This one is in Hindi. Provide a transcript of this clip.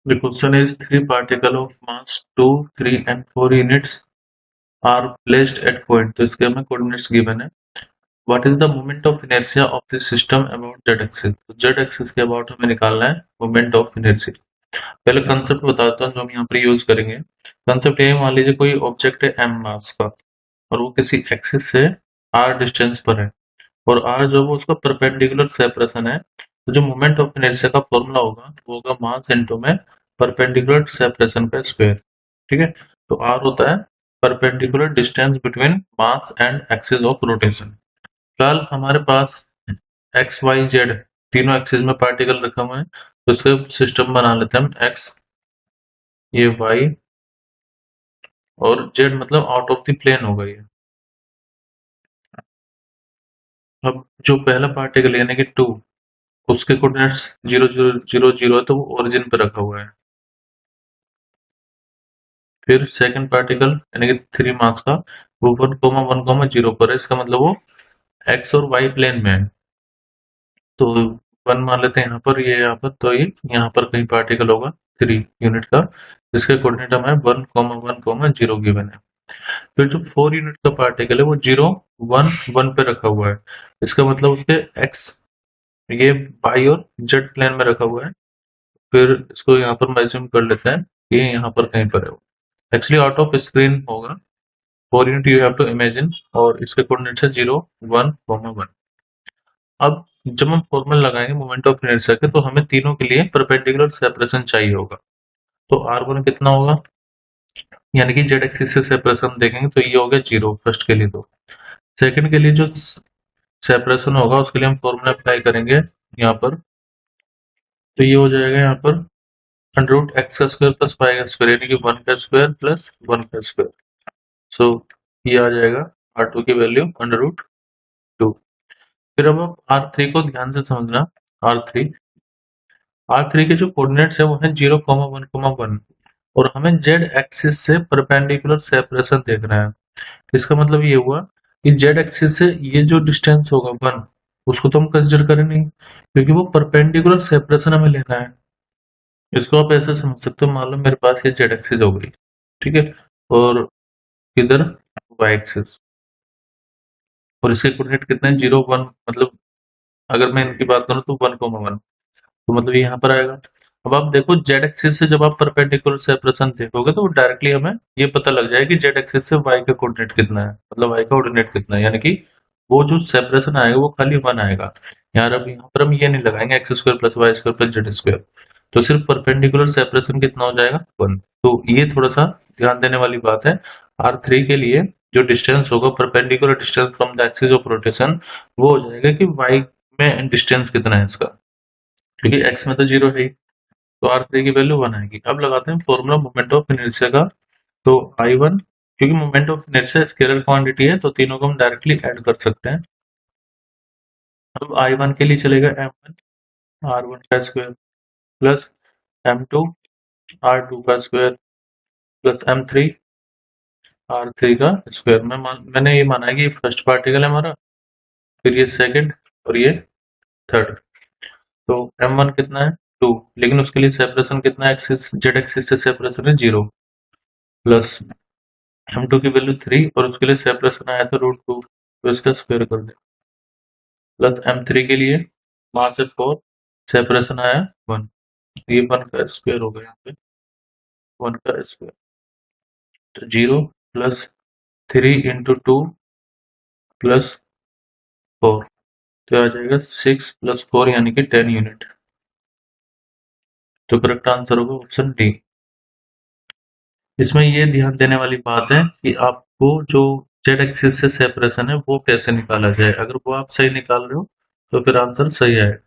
The question is three particles of mass 2, 3 and 4 units are placed at point. तो इसके हमें coordinates given है. What is the moment of inertia of the system about z axis? तो z axis के about हमें निकालना है moment of inertia. पहले कंसेप्ट बताता हूँ जो हम यहाँ पर यूज करेंगे. कंसेप्ट ये मान लीजिए कोई ऑब्जेक्ट है m मास का और वो किसी एक्सिस से r डिस्टेंस पर है और r जो वो उसका परपेंडिकुलर सेपरेशन है. तो जो मोमेंट ऑफ इनर्शिया का फॉर्मूला होगा वो होगा मास इनटू में परपेंडिकुलर सेपरेशन का स्क्वायर. ठीक है. तो r होता है perpendicular distance between mass and axis of rotation. फिलहाल हमारे पास एक्स वाई जेड तीनों एक्सिस में पार्टिकल रखा हुआ है तो इसका सिस्टम बना लेते हैं हम. एक्स, ये वाई और जेड मतलब आउट ऑफ द प्लेन होगा ये. अब जो पहला पार्टिकल यानी कि 2 उसके कोऑर्डिनेट्स 0 0 0 0 है तो वो ओरिजिन पे रखा हुआ है. फिर सेकंड पार्टिकल यानी कि 3 मास का वो 1,1,0 पर है. इसका मतलब वो एक्स और वाई प्लेन में है. तो 1 मान लेते हैं यहाँ पर, ये यहाँ पर, तो ये यहाँ पर कहीं पार्टिकल होगा 3 यूनिट का जिसके कोऑर्डिनेट हमें 1,1,0 गिवन है. फिर जो 4 यूनिट का पार्टिकल है वो 0 1 1 पे रखा हुआ है. इसका मतलब उसके एक्स, ये वाई और जेड प्लेन में रखा हुआ है. फिर इसको यहाँ पर मैक्सिमम कर लेते हैं कि यहाँ पर कहीं पर है वो. एक्चुअली आउट ऑफ स्क्रीन होगा. 4 unit you have to imagine और इसके कोऑर्डिनेट्स है 0 1 1. अब जब हम फॉर्मूला लगाएंगे मोमेंट ऑफ इनर्शिया के तो हमें तीनों के लिए परपेंडिकुलर सेपरेशन चाहिए होगा. तो r1 कितना होगा यानी कि जेड एक्सिस से सेपरेशन देखेंगे तो ये हो गया 0 फर्स्ट के लिए. तो सेकंड के लिए जो सेपरेशन होगा उसके लिए हम फॉर्मूला अप्लाई करेंगे यहाँ पर. तो ये हो जाएगा यहाँ पर अंडर रूट एक्स का स्क्वायर प्लस वाई का स्क्वायर यानी कि 1 का स्क्वायर प्लस 1 का स्क्वायर. सो ये आ जाएगा r2 की वैल्यू अंडर रूट 2. फिर अब आप r3 को ध्यान से समझना. r3 r3 के जो कोऑर्डिनेट्स है वो है 0,1,1 और हमें जेड एक्सिस से परपेंडिकुलर सेपरेशन देखना है. इसका मतलब ये हुआ कि जेड एक्सिस से ये जो डिस्टेंस होगा 1 उसको तो हम कंसिडर करें नहीं क्योंकि वो परपेंडिकुलर सेपरेशन हमें लेना है. इसको आप ऐसे समझ सकते हो, मान लो मेरे पास ये जेड एक्सिस हो गई. ठीक है. और इधर वाई एक्सिस और इसके कोऑर्डिनेट कितने हैं 0 1 मतलब अगर मैं इनकी बात करूं तो 1,1 तो मतलब ये यहाँ पर आएगा. अब आप देखो जेड एक्सिस से जब आप परपेंडिकुलर सेपरेशन देखोगे तो डायरेक्टली हमें ये पता लग जाएगा कि जेड एक्सिस से वाई का कोऑर्डिनेट कितना है मतलब वाई का कोऑर्डिनेट कितना है यानी कि वो जो सेपरेशन आएगा वो खाली 1 आएगा. यार अब यहाँ पर हम ये नहीं लगाएंगे X square plus Y square plus Z square. तो सिर्फ परपेंडिकुलर सेपरेशन कितना हो जाएगा 1. तो ये थोड़ा सा ध्यान देने वाली बात है. r3 के लिए जो डिस्टेंस होगा perpendicular distance from the axis of rotation वो हो जाएगा कि वाई में डिस्टेंस कितना है इसका क्योंकि x में तो 0 है ही. तो r3 की वैल्यू 1 आएगी. अब लगाते हैं फॉर्मूला मोमेंट ऑफ इनर्शिया का. तो I1 क्योंकि moment of inertia scalar quantity है तो तीनों को हम डायरेक्टली ऐड कर सकते हैं. अब I1 के लिए चलेगा m1 r1 का स्क्वायर प्लस m2 r2 का स्क्वायर प्लस m3 r3 का स्क्वायर. मैंने ये माना है कि ये फर्स्ट पार्टिकल है हमारा, फिर ये सेकंड और ये थर्ड. तो m1 कितना है 2 लेकिन उसके लिए सेपरेशन कितना है एक्सिस जेड एक्सिस से सेपरेशन है 0 प्लस m2 की वैल्यू 3 और उसके लिए सेपरेशन आया था √2 तो इसका स्क्वायर कर दे प्लस m3 के लिए मास है 4 सेपरेशन आया 1 ये 1 का स्क्वायर हो गया यहाँ पे 1 का स्क्वायर. तो 0 प्लस 3 इंटू 2 प्लस 4 तो आ जाएगा 6 प्लस 4 यानी कि 10 यूनिट. तो करेक्ट आंसर होगा ऑप्शन डी. इसमें ये ध्यान देने वाली बात है कि आपको जो जेड एक्सिस से सेपरेशन है वो कैसे निकाला जाए. अगर वो आप सही निकाल रहे हो तो फिर आंसर सही आएगा.